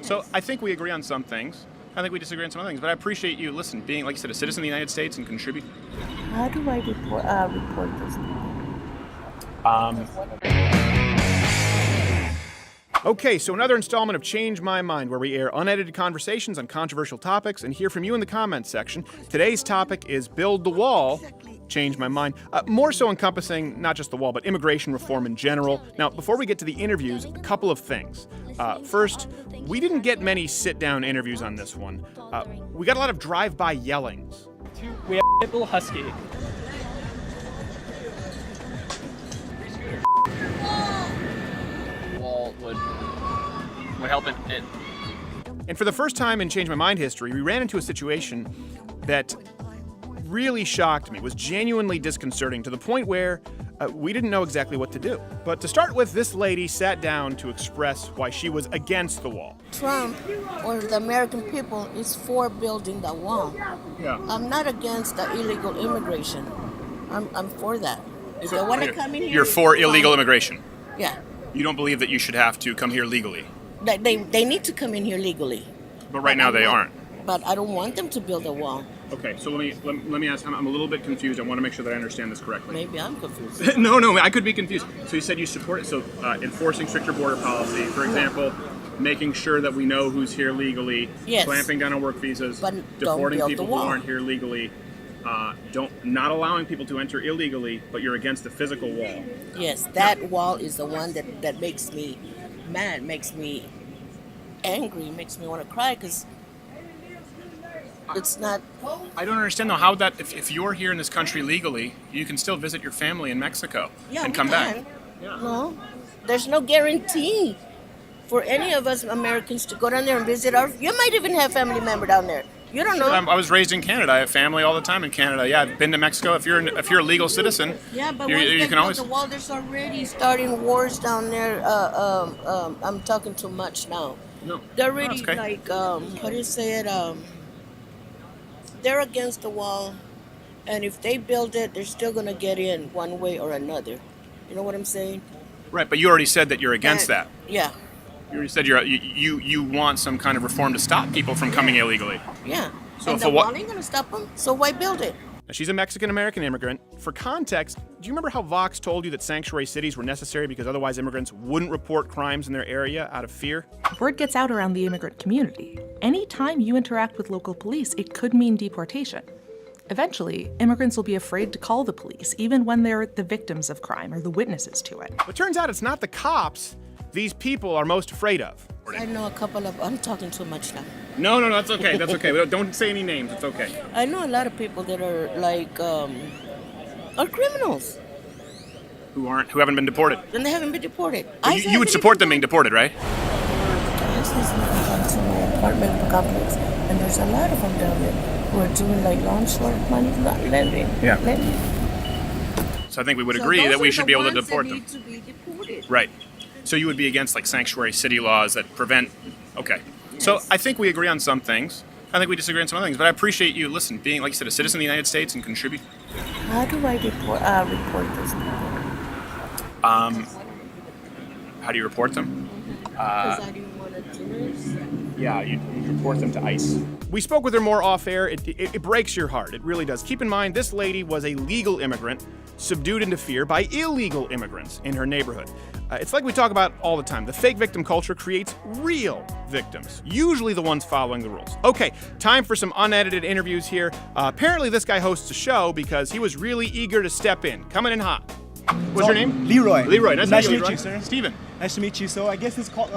So I think we agree on some things. I think we disagree on some other things. But I appreciate you, being, like you said, a citizen of the United States and contributing. How do I report this? Okay, so another installment of Change My Mind, where we air unedited conversations on controversial topics and hear from you in the comments section. Today's topic is Build the Wall, Change My Mind, more so encompassing not just the wall, but immigration reform in general. Now, before we get to the interviews, a couple of things. First, we didn't get many sit-down interviews on this one. We got a lot of drive-by yellings. We have a little husky. Wall would help it. And for the first time in Change My Mind history, we ran into a situation that really shocked me, was genuinely disconcerting to the point where we didn't know exactly what to do. But to start with, this lady sat down to express why she was against the wall. Trump or the American people is for building the wall. Yeah. I'm not against the illegal immigration. I'm for that. If they want to come in here, You're for illegal fine. immigration? Yeah. You don't believe that you should have to come here legally? They need to come in here legally. But right now they aren't. But I don't want them to build a wall. Okay, so let me ask, I'm a little bit confused. I want to make sure that I understand this correctly. Maybe I'm confused. No, I could be confused. So you said you support it, so enforcing stricter border policy, for example, making sure that we know who's here legally, Yes. clamping down on work visas, But don't deporting build the people who wall. aren't here legally, not allowing people to enter illegally, but you're against the physical wall. Yes, that wall is the one that makes me mad, makes me angry, makes me want to cry because it's not. I don't understand though how that if you're here in this country legally, you can still visit your family in Mexico and come back. Yeah. No, there's no guarantee for any of us Americans to go down there and visit our. You might even have family member down there. You don't know. I was raised in Canada. I have family all the time in Canada. Yeah, I've been to Mexico. If you're a legal citizen, Yeah, but you once they can build always. the wall, there's already starting wars down there. I'm talking too much now. No, They're already that's okay. like, how do you say it? They're against the wall, and if they build it, they're still gonna get in one way or another. You know what I'm saying? Right, but you already said that you're against that. Yeah, You already said you want some kind of reform to stop people from coming illegally. yeah. So and if the a wa- wall ain't gonna stop them. So why build it? Now, she's a Mexican-American immigrant. For context, do you remember how Vox told you that sanctuary cities were necessary because otherwise immigrants wouldn't report crimes in their area out of fear? Word gets out around the immigrant community. Anytime you interact with local police, it could mean deportation. Eventually, immigrants will be afraid to call the police, even when they're the victims of crime or the witnesses to it. But turns out it's not the cops these people are most afraid of. I know a couple of. I'm talking too much now. No, that's okay. That's okay. Don't say any names. It's okay. I know a lot of people that are like are criminals Who haven't been deported. and they haven't been deported. You would support them being deported, right? I was listening to my apartment complex, and there's a lot of them down there who are doing like loan short money lending. Yeah. Lending. So I think we would So agree those that we are should the be able to ones that deport them. need to be deported. Right. So you would be against like sanctuary city laws that prevent. Okay. So Yes. I think we agree on some things. I think we disagree on some other things. But I appreciate you, being, like you said, a citizen of the United States and contribute. How do I report this? How do you report them? Because I didn't want to do this. Yeah, you report them to ICE. We spoke with her more off air. It breaks your heart. It really does. Keep in mind, this lady was a legal immigrant subdued into fear by illegal immigrants in her neighborhood. It's like we talk about all the time. The fake victim culture creates real victims, usually the ones following the rules. Okay, time for some unedited interviews here. Apparently this guy hosts a show because he was really eager to step in. Coming in hot. What's your name? Leroy. Leroy. Nice Nice to to meet meet you, you, sir. Steven. Nice to meet you. So I guess it's called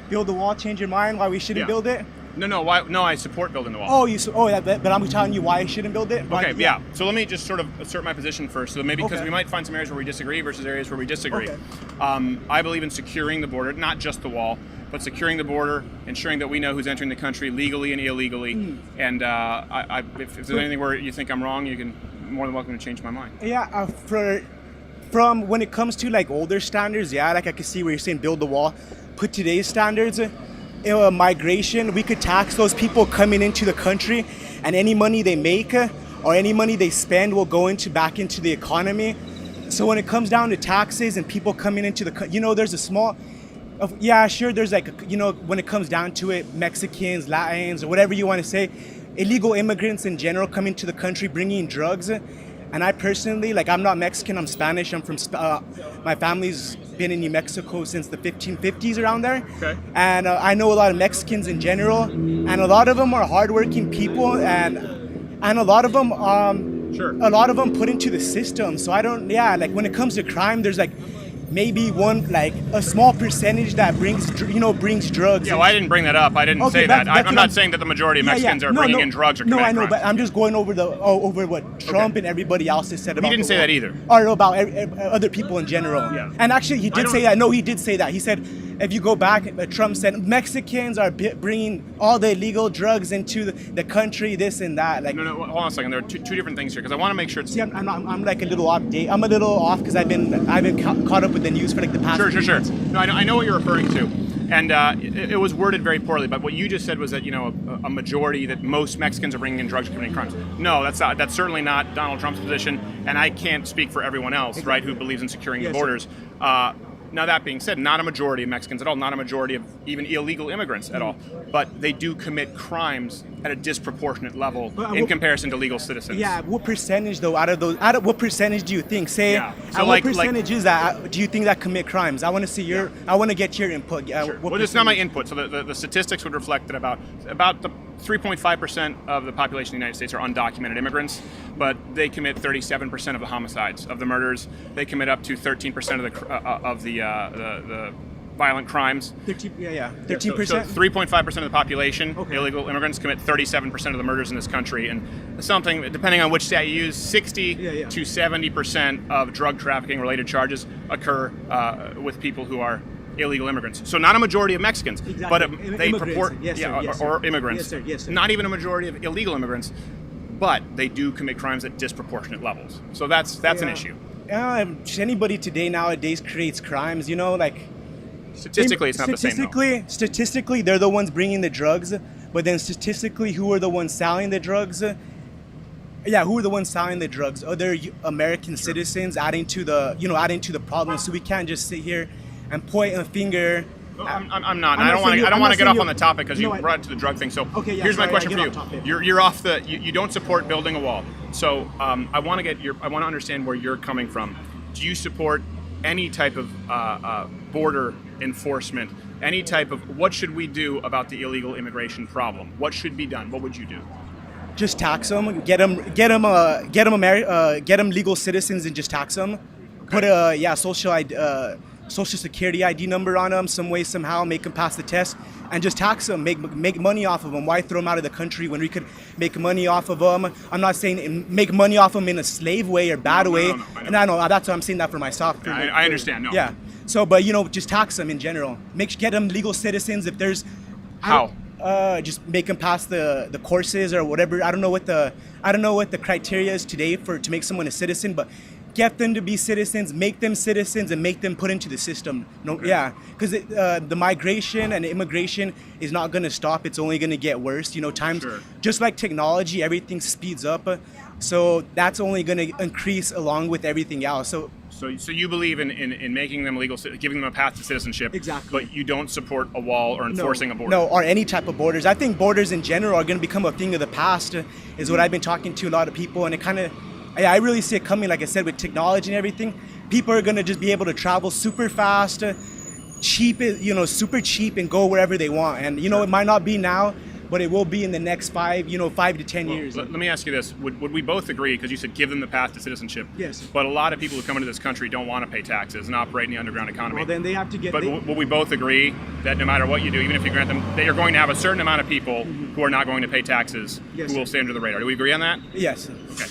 Build the Wall, Change Your Mind, why we shouldn't Yeah. build it. No, why? No, I support building the wall. But I'm telling you why I shouldn't build it. Okay, yeah. So let me just sort of assert my position first. So maybe because Okay. we might find some areas where we disagree versus areas where we disagree. Okay. I believe in securing the border, not just the wall, but securing the border, ensuring that we know who's entering the country legally and illegally. And if there's anything where you think I'm wrong, you can more than welcome to change my mind. Yeah, from when it comes to like older standards, yeah, like I can see where you're saying build the wall. Put today's standards, migration, we could tax those people coming into the country, and any money they make or any money they spend will go back into the economy. So when it comes down to taxes and people coming into there's a small, Yeah, sure. There's like, when it comes down to it, Mexicans, Latins, or whatever you want to say, illegal immigrants in general come into the country bringing drugs. And I personally, like, I'm not Mexican, I'm Spanish. I'm from, my family's been in New Mexico since the 1550s around there. Okay. And I know a lot of Mexicans in general, and a lot of them are hardworking people, and a lot of them, Sure. a lot of them put into the system. So like when it comes to crime, there's like maybe a small percentage that brings drugs. Yeah, well, I didn't bring that up. I didn't say that. I'm not saying that the majority of Mexicans are bringing in drugs or committing No, I know, crimes. but I'm just going over what Trump and everybody else has said about. He didn't say that either. Or about other people in general. Yeah. And actually, he did say that. No, he did say that. He said, if you go back, Trump said Mexicans are bringing all the illegal drugs into the country, this and that. Like, No, hold on a second. There are two different things here because I want to make sure it's. see, I'm like a little off date. I'm a little off because I've been caught up with the news for like the past. Sure. No, I know what you're referring to, and it was worded very poorly. But what you just said was that a majority that most Mexicans are bringing in drugs or committing crimes. No, that's certainly not Donald Trump's position, and I can't speak for everyone else, right, who believes in securing the borders. Now that being said, not a majority of Mexicans at all, not a majority of even illegal immigrants at all, but they do commit crimes at a disproportionate level in comparison to legal citizens. Yeah, what percentage though out of those? What percentage do you think? Say, Yeah. So what like percentage is that? Do you think that commit crimes? I want to see I want to get your input. Sure. Well, it's not my input. So the statistics would reflect that about the 3.5% of the population of the United States are undocumented immigrants, but they commit 37% of the homicides, of the murders. They commit up to 13% of the violent crimes. 13%. So 3.5% of the population, Okay. illegal immigrants, commit 37% of the murders in this country, and something, depending on which stat you use, 60 to 70% of drug trafficking related charges occur with people who are illegal immigrants. So not a majority of Mexicans, Exactly. but they Immigrants. purport, Yes, sir. Yes, sir. or immigrants. Yes, sir. Not even a majority of illegal immigrants, but they do commit crimes at disproportionate levels. So that's an issue. Anybody nowadays creates crimes. Statistically, it's not the same. Though. Statistically, they're the ones bringing the drugs, but then statistically, who are the ones selling the drugs? Yeah, who are the ones selling the drugs? Other American citizens adding to the problem. So we can't just sit here and point a finger. I'm not. I don't want to get off on the topic because you brought it to the drug thing. So here's my question for you. You're off the. You don't support building a wall. So I want to understand where you're coming from. Do you support any type of border enforcement? Any type of what should we do about the illegal immigration problem? What should be done? What would you do? Just tax them, get them legal citizens, and just tax them. Put a social security ID number on them, some way, somehow, make them pass the test, and just tax them, make money off of them. Why throw them out of the country when we could make money off of them? I'm not saying make money off them in a slave way or bad way. And I know that's what I'm saying that for myself. I understand. No. Yeah. So, but just tax them in general. Get them legal citizens. If there's How? Just make them pass the courses or whatever. I don't know what the criteria is today to make someone a citizen, but get them to be citizens, make them citizens, and make them put into the system. Because the migration and immigration is not going to stop. It's only going to get worse. Times just like technology, everything speeds up. So that's only going to increase along with everything else. So you believe in making them legal, giving them a path to citizenship. Exactly. But you don't support a wall or enforcing a border. No, or any type of borders. I think borders in general are going to become a thing of the past, is what I've been talking to a lot of people, and it kind of. I really see it coming, like I said, with technology and everything. People are going to just be able to travel super fast, cheap, super cheap, and go wherever they want. And, it might not be now, but it will be in the next 5 to 10 years. Let me ask you this. Would we both agree, because you said give them the path to citizenship. Yes. But a lot of people who come into this country don't want to pay taxes and operate in the underground economy. Well, then they have to get... But will we both agree that no matter what you do, even if you grant them, that you're going to have a certain amount of people who are not going to pay taxes, who will stay under the radar? Do we agree on that? Yes. Okay.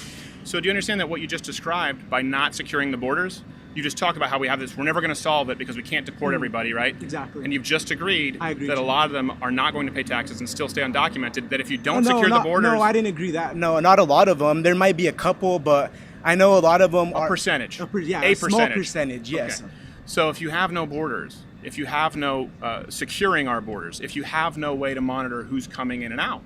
So do you understand that what you just described, by not securing the borders, you just talked about how we have this, we're never going to solve it because we can't deport everybody, right? Exactly. And you've just agreed that a lot of them are not going to pay taxes and still stay undocumented, that if you don't secure the borders... No, I didn't agree that. No, not a lot of them. There might be a couple, but I know a lot of them are... A percentage. A percentage. Small percentage, yes. Okay. So if you have no borders, if you have no securing our borders, if you have no way to monitor who's coming in and out,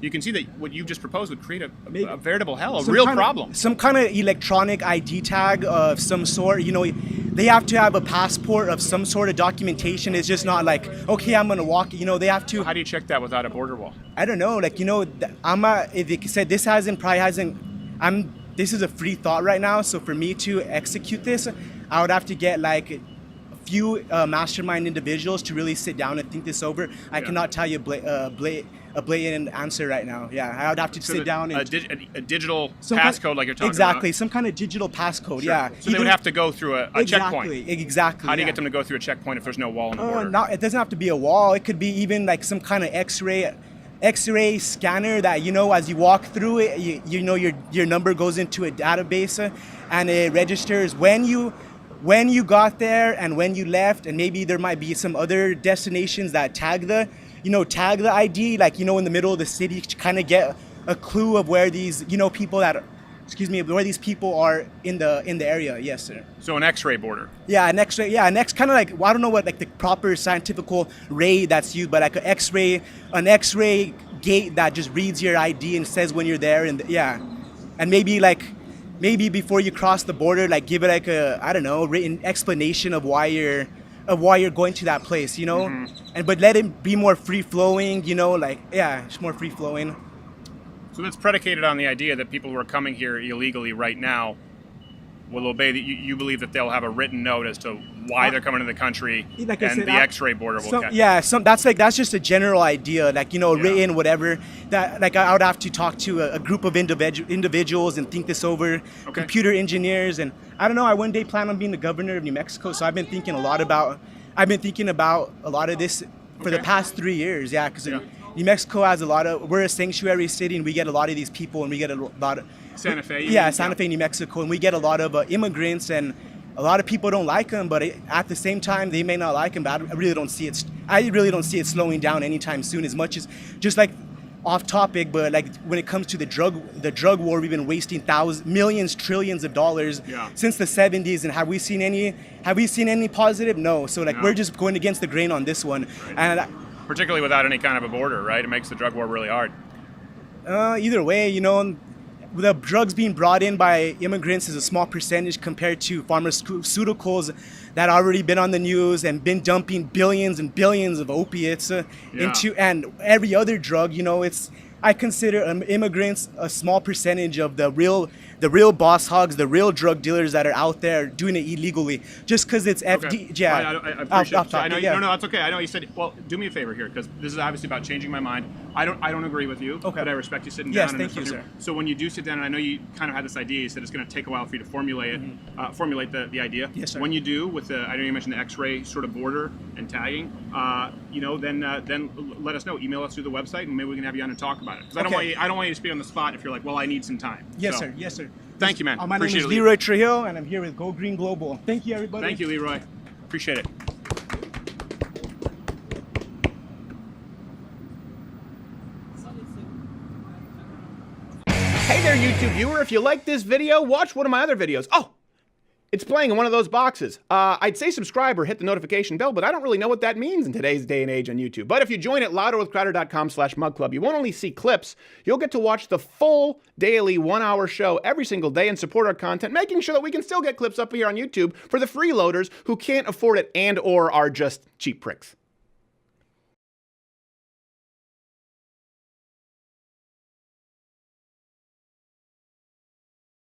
you can see that what you've just proposed would create a veritable hell, a real problem. Some kind of electronic ID tag of some sort. they have to have a passport of some sort of documentation. It's just not like, okay, I'm gonna walk. You know, they have to. How do you check that without a border wall? I don't know. Like, you know, they said this is a free thought right now. So for me to execute this, I would have to get like a few mastermind individuals to really sit down and think this over. I cannot tell you a blatant answer right now. Yeah, I would have to sit down and a digital passcode like you're talking exactly, about. some kind of digital passcode. Sure. Yeah. So they would have to go through a checkpoint. Exactly. How do you get them to go through a checkpoint if there's no wall on the border? It doesn't have to be a wall. It could be even like some kind of X-ray scanner that, you know, as you walk through it, you know your number goes into a database and it registers when you got there and when you left, and maybe there might be some other destinations that tag the ID, like, you know, in the middle of the city to kind of get a clue of where these, you know, where these people are in the area. Yes, sir. So an X-ray border. Yeah, an X-ray. Yeah, an X kind of like, well, I don't know what like the proper scientific ray that's used, but like an X-ray gate that just reads your ID and says when you're there, and and maybe before you cross the border, like give it like a, I don't know, written explanation of why you're going to that place, you know, but let it be more free flowing, you know, like it's more free flowing. So that's predicated on the idea that people who are coming here illegally right now will obey. You believe that they'll have a written note as to why they're coming to the country, like and the X-ray border will catch. Yeah, that's just a general idea, like, you know, written whatever. That like I would have to talk to a group of individuals and think this over. Okay. Computer engineers, and I don't know. I one day plan on being the governor of New Mexico, so I've been thinking about a lot of this for the past 3 years. Yeah, because New Mexico has we're a sanctuary city, and we get a lot of these people, and we get a lot of Santa Fe. Yeah, Santa Fe, New Mexico, and we get a lot of immigrants, and a lot of people don't like them, but at the same time, they may not like them. But I really don't see it slowing down anytime soon. As much as, just like off topic, but like when it comes to the drug war, we've been wasting millions, trillions of dollars since the 70s, and have we seen any positive? No. So like we're just going against the grain on this one, and particularly without any kind of a border, right? It makes the drug war really hard. Either way, you know, the drugs being brought in by immigrants is a small percentage compared to pharmaceuticals that already been on the news and been dumping billions and billions of opiates into, and every other drug. You know, I consider immigrants a small percentage of the real boss hogs, the real drug dealers that are out there doing it illegally, just because it's FD. Yeah, I appreciate it. I know. No, that's okay. I know you said. Well, do me a favor here, because this is obviously about changing my mind. I don't agree with you, but I respect you sitting down. Yes, thank you, sir. So when you do sit down, and I know you kind of had this idea, you said it's going to take a while for you to formulate the idea. Yes, sir. When you do, I know you mentioned the X-ray sort of border and tagging, you know, then let us know. Email us through the website, and maybe we can have you on and talk about it. Because I don't want you to speak on the spot if you're like, well, I need some time. Yes, sir. Yes, sir. Thank you, man. My name is Leroy Trujillo, and I'm here with Go Green Global. Thank you, everybody. Thank you, Leroy. Appreciate it. Hey there, YouTube viewer. If you like this video, watch one of my other videos. Oh, it's playing in one of those boxes. I'd say subscribe or hit the notification bell, but I don't really know what that means in today's day and age on YouTube. But if you join at louderwithcrowder.com/mugclub, you won't only see clips, you'll get to watch the full daily 1-hour show every single day and support our content, making sure that we can still get clips up here on YouTube for the freeloaders who can't afford it and or are just cheap pricks.